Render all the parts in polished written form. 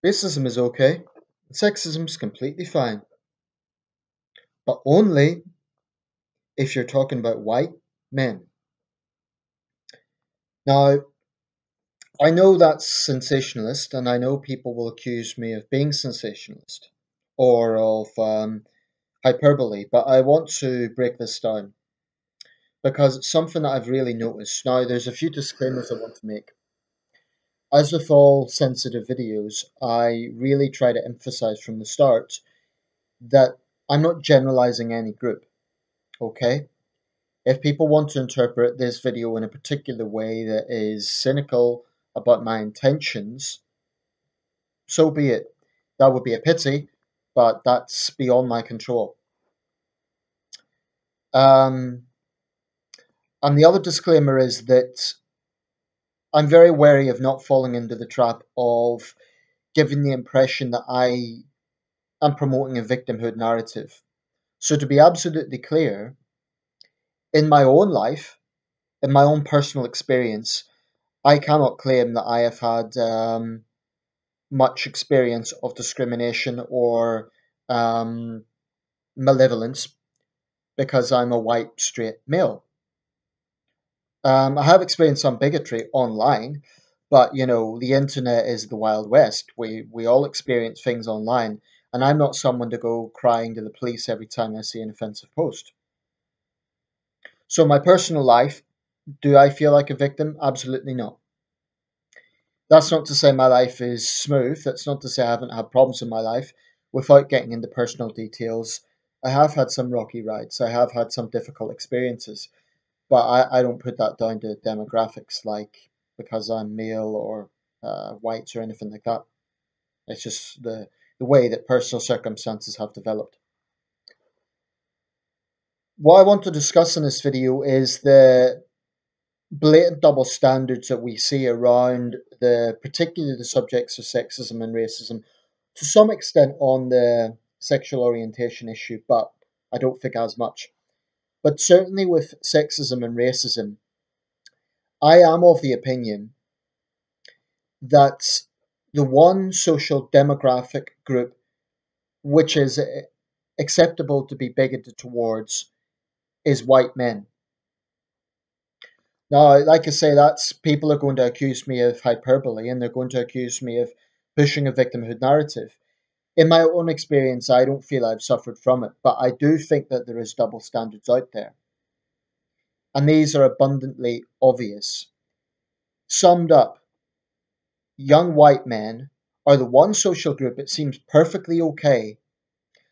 Racism is okay. Sexism is completely fine. But only if you're talking about white men. Now, I know that's sensationalist, and I know people will accuse me of being sensationalist or of hyperbole, but I want to break this down because it's something that I've really noticed. Now, there's a few disclaimers I want to make. As with all sensitive videos, I really try to emphasize from the start that I'm not generalizing any group, okay? If people want to interpret this video in a particular way that is cynical about my intentions, so be it. That would be a pity, but that's beyond my control. Um, and the other disclaimer is that I'm very wary of not falling into the trap of giving the impression that I am promoting a victimhood narrative. So, to be absolutely clear, in my own life, in my own personal experience, I cannot claim that I have had much experience of discrimination or um, malevolence because I'm a white straight male. I have experienced some bigotry online, but the internet is the Wild West. We all experience things online, and I'm not someone to go crying to the police every time I see an offensive post. So, my personal life, do I feel like a victim? Absolutely not. That's not to say my life is smooth. That's not to say I haven't had problems in my life. Without getting into personal details, I have had some rocky rides. I have had some difficult experiences. But I don't put that down to demographics like because I'm male or white or anything like that. It's just the way that personal circumstances have developed. What I want to discuss in this video is the blatant double standards that we see around particularly the subjects of sexism and racism, to some extent on the sexual orientation issue, but I don't think as much. But certainly with sexism and racism, I am of the opinion that the one social demographic group which is acceptable to be bigoted towards is white men. Now, like I say, that's people are going to accuse me of hyperbole and they're going to accuse me of pushing a victimhood narrative. In my own experience, I don't feel I've suffered from it, but I do think that there is double standards out there. And these are abundantly obvious. Summed up, young white men are the one social group it seems perfectly okay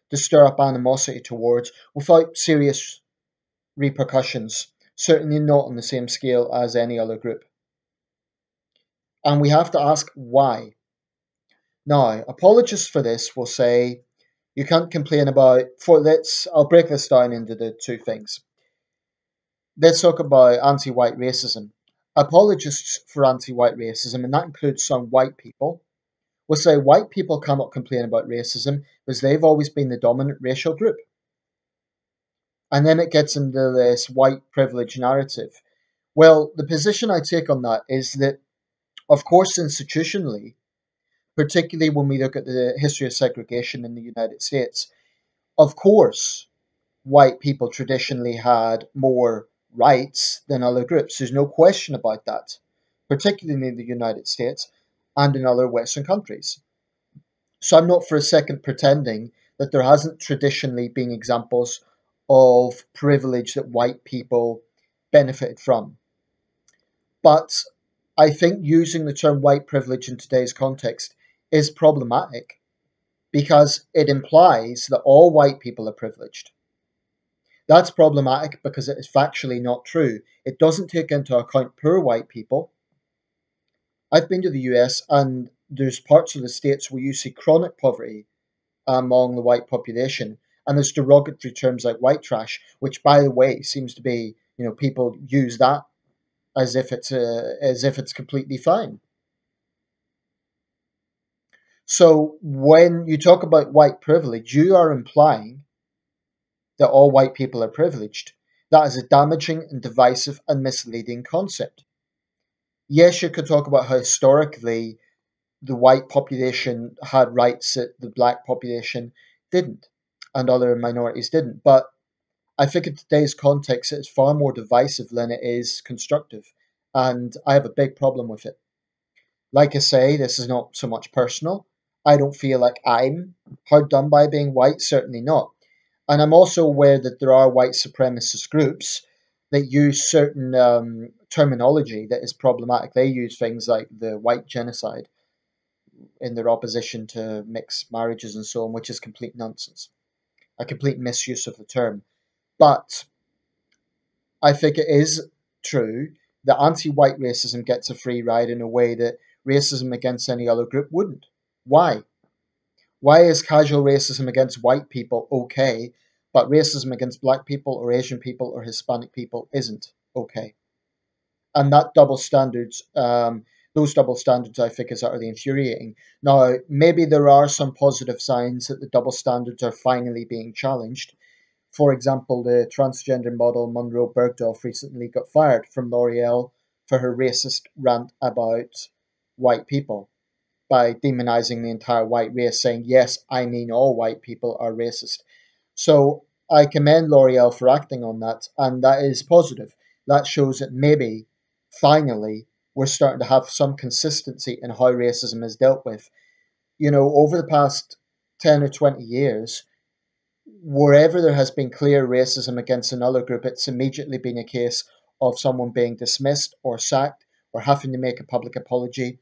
to stir up animosity towards without serious repercussions, certainly not on the same scale as any other group. And we have to ask why. Now, apologists for this will say you can't complain about for let's I'll break this down into the two things. Let's talk about anti-white racism. Apologists for anti-white racism, and that includes some white people, will say white people cannot complain about racism because they've always been the dominant racial group. And then it gets into this white privilege narrative. Well, the position I take on that is that, of course, institutionally, particularly when we look at the history of segregation in the United States, of course, white people traditionally had more rights than other groups. There's no question about that, particularly in the United States and in other Western countries. So I'm not for a second pretending that there hasn't traditionally been examples of privilege that white people benefited from. But I think using the term white privilege in today's context is problematic because it implies that all white people are privileged. That's problematic because it is factually not true. It doesn't take into account poor white people. I've been to the US and there's parts of the States where you see chronic poverty among the white population, and there's derogatory terms like white trash, which, by the way, seems to be people use that as if it's completely fine. So when you talk about white privilege, you are implying that all white people are privileged. That is a damaging and divisive and misleading concept. Yes, you could talk about how historically the white population had rights that the black population didn't, and other minorities didn't. But I think in today's context, it's far more divisive than it is constructive, and I have a big problem with it. Like I say, this is not so much personal. I don't feel like I'm hard done by being white, certainly not. And I'm also aware that there are white supremacist groups that use certain terminology that is problematic. They use things like the white genocide in their opposition to mixed marriages and so on, which is complete nonsense, a complete misuse of the term. But I think it is true that anti white racism gets a free ride in a way that racism against any other group wouldn't. Why? Why is casual racism against white people okay, but racism against black people or Asian people or Hispanic people isn't okay? And that those double standards, I think, is utterly infuriating. Now, maybe there are some positive signs that the double standards are finally being challenged. For example, the transgender model Monroe Bergdorf recently got fired from L'Oreal for her racist rant about white people by demonizing the entire white race, saying, yes, I mean all white people are racist. So I commend L'Oreal for acting on that, and that is positive. That shows that maybe, finally, we're starting to have some consistency in how racism is dealt with. You know, over the past 10 or 20 years, wherever there has been clear racism against another group, it's immediately been a case of someone being dismissed or sacked or having to make a public apology.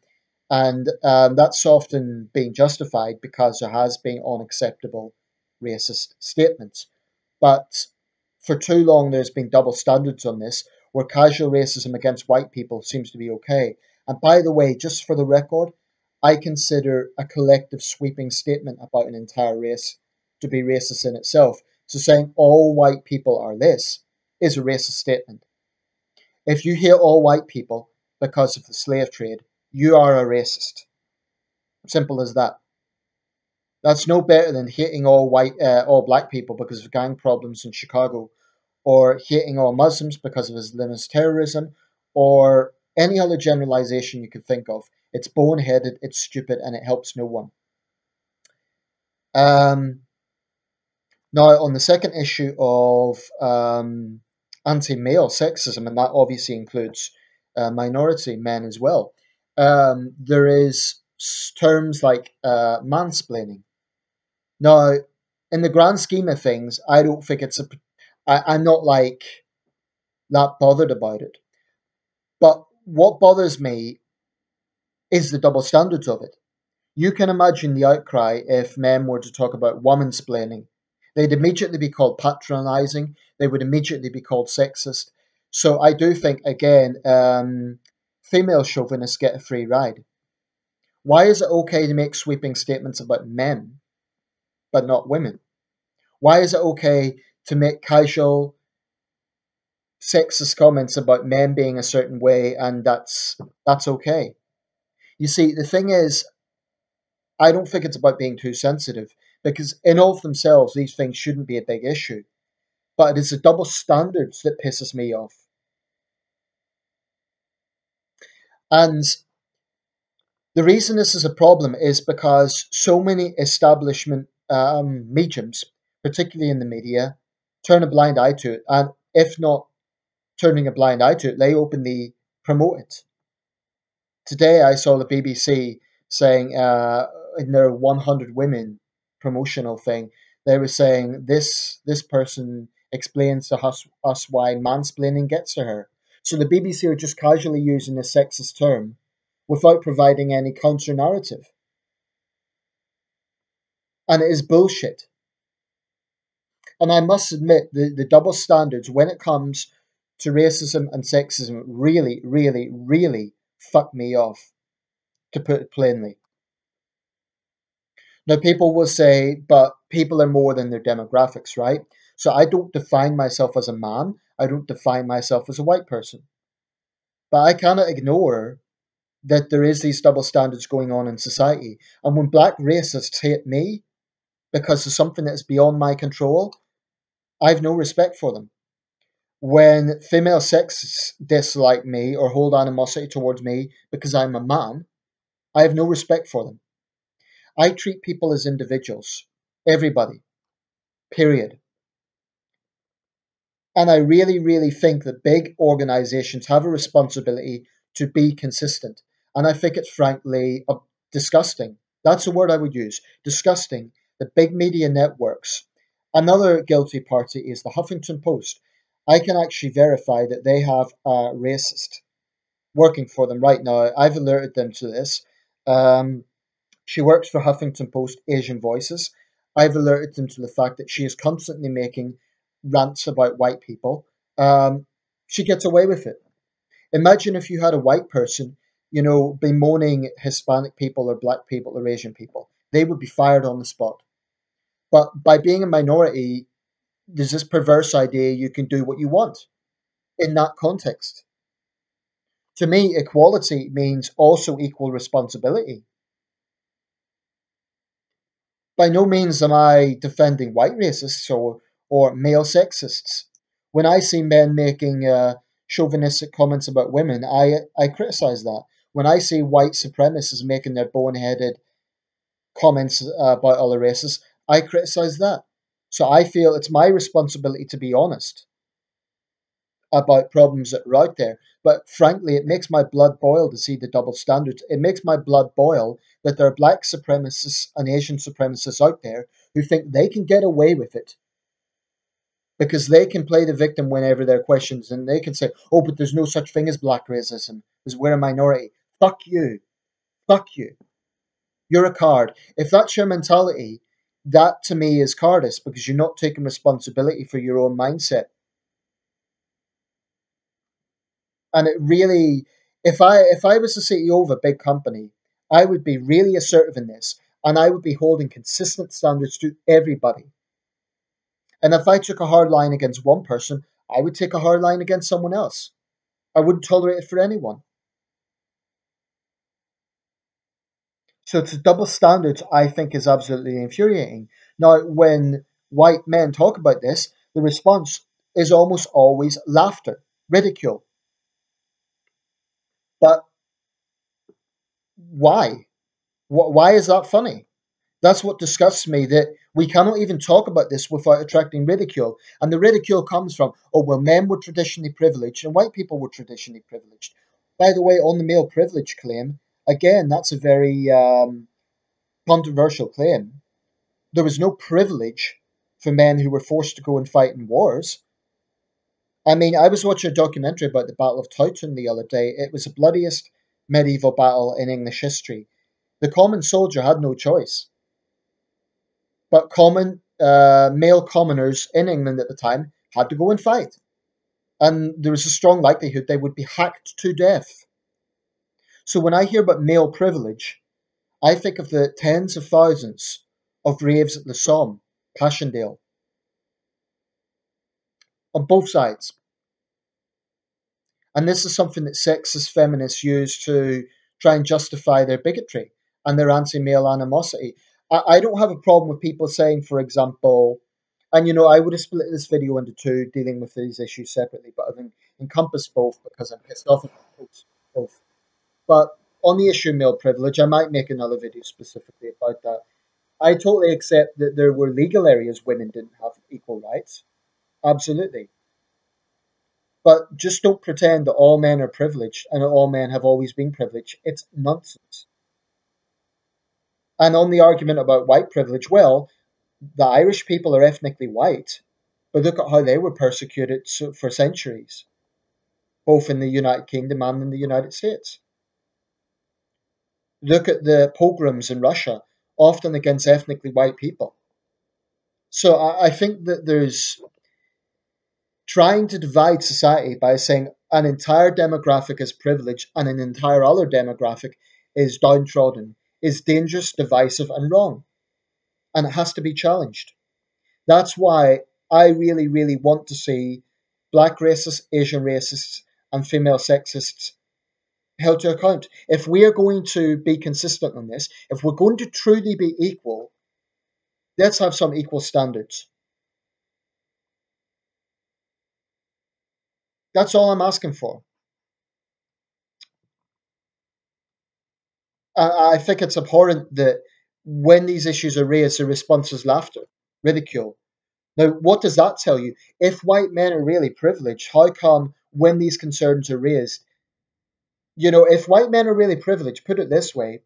And that's often being justified because there has been unacceptable racist statements. But for too long, there's been double standards on this, where casual racism against white people seems to be okay. And by the way, just for the record, I consider a collective sweeping statement about an entire race to be racist in itself. So saying all white people are this is a racist statement. If you hate all white people because of the slave trade, you are a racist. Simple as that. That's no better than hating all black people because of gang problems in Chicago, or hating all Muslims because of Islamist terrorism, or any other generalization you could think of. It's boneheaded, it's stupid, and it helps no one. Um, Now, on the second issue of anti-male sexism, and that obviously includes minority men as well, there is terms like mansplaining. Now, in the grand scheme of things, I don't think I'm not like that bothered about it. But what bothers me is the double standards of it. You can imagine the outcry if men were to talk about womansplaining. They'd immediately be called patronizing. They would immediately be called sexist. So I do think, again, female chauvinists get a free ride. Why is it okay to make sweeping statements about men, but not women? Why is it okay to make casual sexist comments about men being a certain way, and that's okay? You see, the thing is, I don't think it's about being too sensitive, because in all of themselves, these things shouldn't be a big issue. But it is the double standards that pisses me off. And the reason this is a problem is because so many establishment mediums, particularly in the media, turn a blind eye to it. And if not turning a blind eye to it, they openly promote it. Today, I saw the BBC saying in their 100 Women promotional thing, they were saying this person explains to us why mansplaining gets to her. So the BBC are just casually using a sexist term without providing any counter narrative, and it is bullshit. And I must admit, the double standards when it comes to racism and sexism really, really, really fuck me off, to put it plainly. Now, people will say, but people are more than their demographics, right? So I don't define myself as a man. I don't define myself as a white person. But I cannot ignore that there is these double standards going on in society. And when black racists hate me because of something that is beyond my control, I have no respect for them. When female sexists dislike me or hold animosity towards me because I'm a man, I have no respect for them. I treat people as individuals. Everybody. Period. And I really, really think that big organizations have a responsibility to be consistent. And I think it's frankly disgusting. That's the word I would use. Disgusting. The big media networks. Another guilty party is the Huffington Post. I can actually verify that they have a racist working for them right now. I've alerted them to this. Um, she works for Huffington Post Asian Voices. I've alerted them to the fact that she is constantly making rants about white people. Um, she gets away with it. Imagine if you had a white person, bemoaning Hispanic people or black people or Asian people. They would be fired on the spot. But by being a minority, there's this perverse idea you can do what you want in that context. To me, equality means also equal responsibility. By no means am I defending white racists or male sexists. When I see men making chauvinistic comments about women, I criticize that. When I see white supremacists making their boneheaded comments about other races, I criticize that. So I feel it's my responsibility to be honest about problems that are out there. But frankly, it makes my blood boil to see the double standards. It makes my blood boil that there are black supremacists and Asian supremacists out there who think they can get away with it because they can play the victim whenever they're questioned and they can say, oh, but there's no such thing as black racism because we're a minority. Fuck you. Fuck you. You're a card. If that's your mentality, that to me is cardist because you're not taking responsibility for your own mindset. And it really, if I was the CEO of a big company, I would be really assertive in this, and I would be holding consistent standards to everybody. And if I took a hard line against one person, I would take a hard line against someone else. I wouldn't tolerate it for anyone. So it's double standards I think is absolutely infuriating. Now, when white men talk about this, the response is almost always laughter, ridicule. But why? Why is that funny? That's what disgusts me, that we cannot even talk about this without attracting ridicule. And the ridicule comes from, oh, well, men were traditionally privileged and white people were traditionally privileged. By the way, on the male privilege claim, again, that's a very controversial claim. There was no privilege for men who were forced to go and fight in wars. I mean, I was watching a documentary about the Battle of Towton the other day. It was the bloodiest medieval battle in English history. The common soldier had no choice. But common male commoners in England at the time had to go and fight, and there was a strong likelihood they would be hacked to death. So when I hear about male privilege, I think of the tens of thousands of raves at the Somme, Passchendaele, on both sides. And this is something that sexist feminists use to try and justify their bigotry and their anti male animosity. I don't have a problem with people saying, for example, and I would have split this video into two, dealing with these issues separately, but I've encompassed both because I'm pissed off about both. But on the issue of male privilege, I might make another video specifically about that. I totally accept that there were legal areas women didn't have equal rights. Absolutely. But just don't pretend that all men are privileged and that all men have always been privileged. It's nonsense. And on the argument about white privilege, well, the Irish people are ethnically white, but look at how they were persecuted for centuries, both in the United Kingdom and in the United States. Look at the pogroms in Russia, often against ethnically white people. So I think that there's trying to divide society by saying an entire demographic is privileged and an entire other demographic is downtrodden is dangerous, divisive, and wrong. And it has to be challenged. That's why I really, really want to see black racists, Asian racists, and female sexists held to account. If we are going to be consistent on this, if we're going to truly be equal, let's have some equal standards. That's all I'm asking for. I think it's abhorrent that when these issues are raised, the response is laughter, ridicule. Now, what does that tell you? If white men are really privileged, how come when these concerns are raised, if white men are really privileged, put it this way,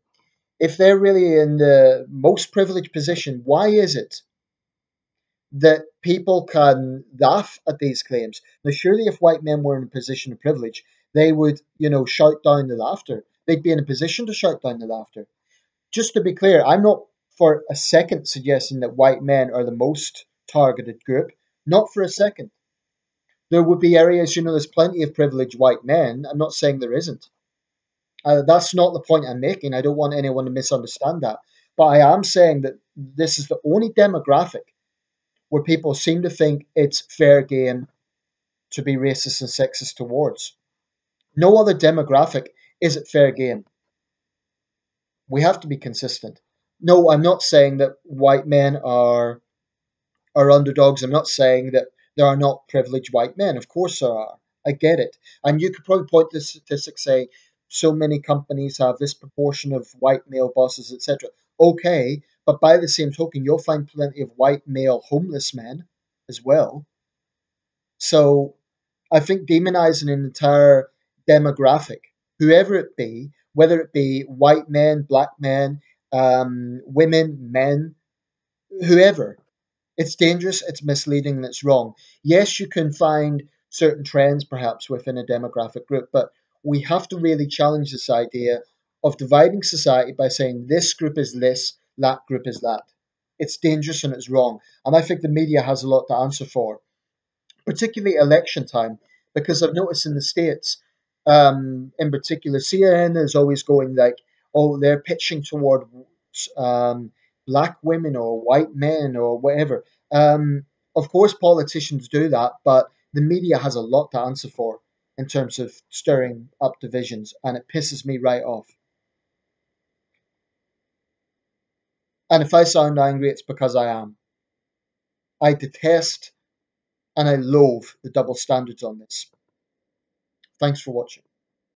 if they're really in the most privileged position, why is it that people can laugh at these claims? Now, surely if white men were in a position of privilege, they would, shout down the laughter. They'd be in a position to shout down the laughter. Just to be clear, I'm not for a second suggesting that white men are the most targeted group. Not for a second. There would be areas, there's plenty of privileged white men. I'm not saying there isn't. That's not the point I'm making. I don't want anyone to misunderstand that. But I am saying that this is the only demographic where people seem to think it's fair game to be racist and sexist towards. No other demographic is it fair game. We have to be consistent. No, I'm not saying that white men are underdogs. I'm not saying that there are not privileged white men. Of course there are. I get it. And you could probably point to statistics saying so many companies have this proportion of white male bosses, etc. Okay, but by the same token, you'll find plenty of white male homeless men as well. So I think demonizing an entire demographic, whoever it be, whether it be white men, black men, women, men, whoever, it's dangerous, it's misleading, and it's wrong. Yes, you can find certain trends perhaps within a demographic group, but we have to really challenge this idea of dividing society by saying this group is this, that group is that. It's dangerous and it's wrong. And I think the media has a lot to answer for, particularly election time, because I've noticed in the States, in particular, CNN is always going like, oh, they're pitching toward um, black women or white men or whatever. Of course, politicians do that, but the media has a lot to answer for in terms of stirring up divisions, and it pisses me right off. And if I sound angry, it's because I am. I detest and I loathe the double standards on this. Thanks for watching.